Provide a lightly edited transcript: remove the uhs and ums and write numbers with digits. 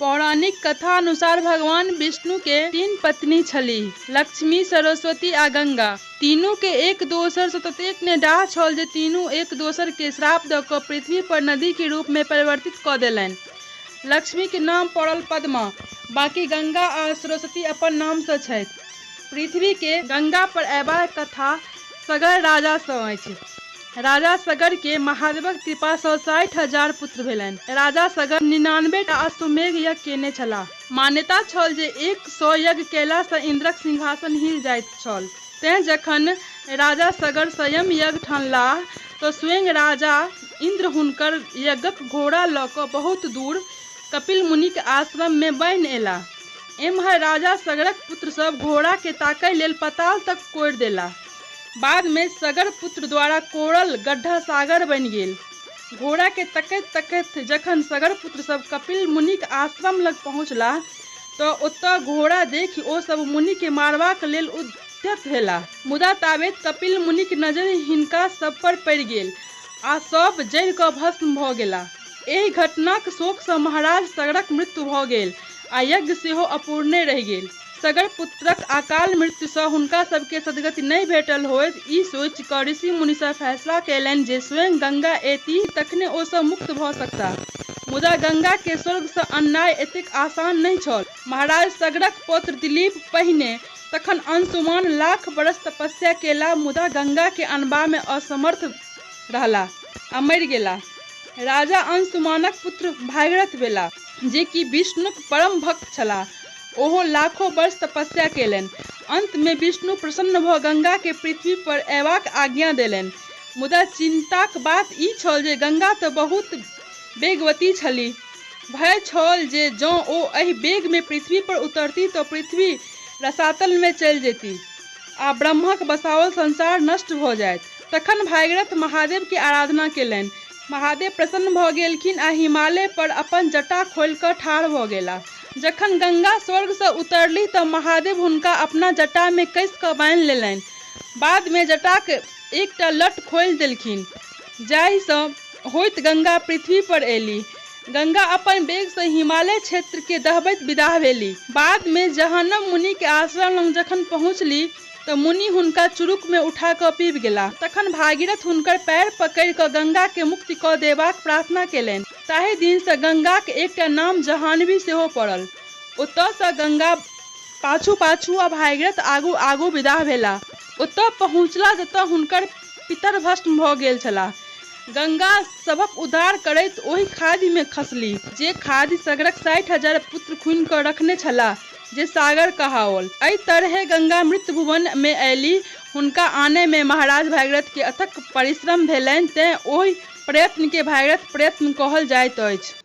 पौराणिक कथा अनुसार भगवान विष्णु के 3 पत्नी छलीह, लक्ष्मी, सरस्वती आ गंगा। तीनू के एक दोसर से ततेक ने डाह छल जे तीनू एक दोसर के श्राप द क पृथ्वी पर नदी के रूप में परिवर्तित क देलनि। लक्ष्मी के नाम पड़ल पद्मा, बाकी गंगा आ सरस्वती अपन नाम से छथि। पृथ्वी के गंगा पर अयबाक कथा सगर राजा सँ अछि। राजा सगर के महादेवक कृपा सँ 60,000 पुत्र भेलनि। राजा सगर 99 टा अश्वमेघ यज्ञ केने छलाह। मान्यता छल जे 100 यज्ञ कयला सँ इंद्रक सिंहासन हिल जाइत छल। तें जखन राजा सगर स्वयं यज्ञ ठानलाह तऽ स्वयं राजा इंद्र हुनकर यज्ञक घोड़ा लऽ कऽ बहुत दूर कपिल मुनिक आश्रम में बनि एला। एम्हर राजा सगरक पुत्र सब घोड़ा के ताकय लेल पाताल तक कोड़ि देला। बाद में सगर पुत्र द्वारा कोड़ल गड्ढा सागर बनि गेल। घोड़ा के तकैत तकैत जखन सगर पुत्र सब कपिल मुनिक आश्रम लग पहुँचला तऽ ओतऽ घोड़ा देखि ओ सब मुनि के मारबाक लेल उद्यत भेला। मुदा ताबेत कपिल मुनिक नजर हिनका सब पर पड़ि गेल आ सब जरि कऽ भस्म भऽ गेला। एहि घटनाक शोक सँ महाराज सगरक मृत्यु भऽ गेल आ यज्ञ सेहो अपूर्णे रहि गेल। सगर पुत्रक अकाल मृत्यु सँ हुनका सबके सदगति नहि भेटल होइत ई सोचि कऽ ऋषि मुनि सब फैसला कयलनि जे स्वयं गंगा एती तखने ओ सब मुक्त भऽ सकता। मुदा गंगा के स्वर्ग सँ अननाइ एतेक आसान नहि छल। महाराज सगरक पौत्र दिलीप पहिने तखन अंशुमान लाख बरस तपस्या केला, मुदा गंगा के अनबा में असमर्थ रहला आ मरि गेला। राजा अंशुमानक पुत्र भागीरथ भेला, जे कि विष्णुक परम भक्त छलाह। ओहो लाखों वर्ष तपस्या केलनि। अंत में विष्णु प्रसन्न भऽ गंगा के पृथ्वी पर अयबाक आज्ञा देलनि। मुदा चिंताक बात ई छल जे गंगा तऽ बहुत वेगवती छलीह। भय छल जे जँ ओ एहि वेग में पृथ्वी पर उतरती तऽ पृथ्वी रसातल में चलि जेती आ ब्रह्मक बसाओल संसार नष्ट भऽ जायत। तखन भागीरथ महादेव के आराधना केलनि। महादेव प्रसन्न भऽ गेलखिन आ हिमालय पर अपन जटा खोलि कऽ ठाढ़ भऽ गेला। जखन गंगा स्वर्ग सँ उतरलीह तऽ महादेव हुनका अपना जटा में कसि कऽ बान्हि लेलनि। बाद में जटाक एकटा लट खोलि देलखिन, जाहि सँ होइत गंगा पृथ्वी पर एली। गंगा अपन वेग सँ हिमालय क्षेत्र के दहबैत विदा भेली। बाद में जहन्नम मुनि के आश्रम लग जखन पहुँचली तऽ मुनि हुनका चुरुक में उठा कऽ पीबि गेला। तखन भागीरथ हुनकर पैर पकड़ि कऽ गंगा के मुक्ति कऽ देबाक प्रार्थना केलनि। ताहि दिन सँ गंगाक एकटा नाम जह्नवी सेहो पड़ल। ओतऽ सँ गंगा पाछू पाछू आ भागीरथ आगू आगू विदा भेला। ओतऽ पहुँचला जतऽ हुनकर पितर भस्म भऽ गेल छलाह। गंगा सभक उद्धार करैत ओहि खाधि में खसली, जे खाधि सगरक 60,000 पुत्र खुनि कऽ रखने छलाह, जे सागर कहाओल। एहि तरहें गंगा मृत्यु भुवन में अयली। हुनका आनय में महाराज भागीरथ के अथक परिश्रम भेलनि, तें ओहि प्रयत्न के भागीरथ प्रयत्न कहल जाइत अछि।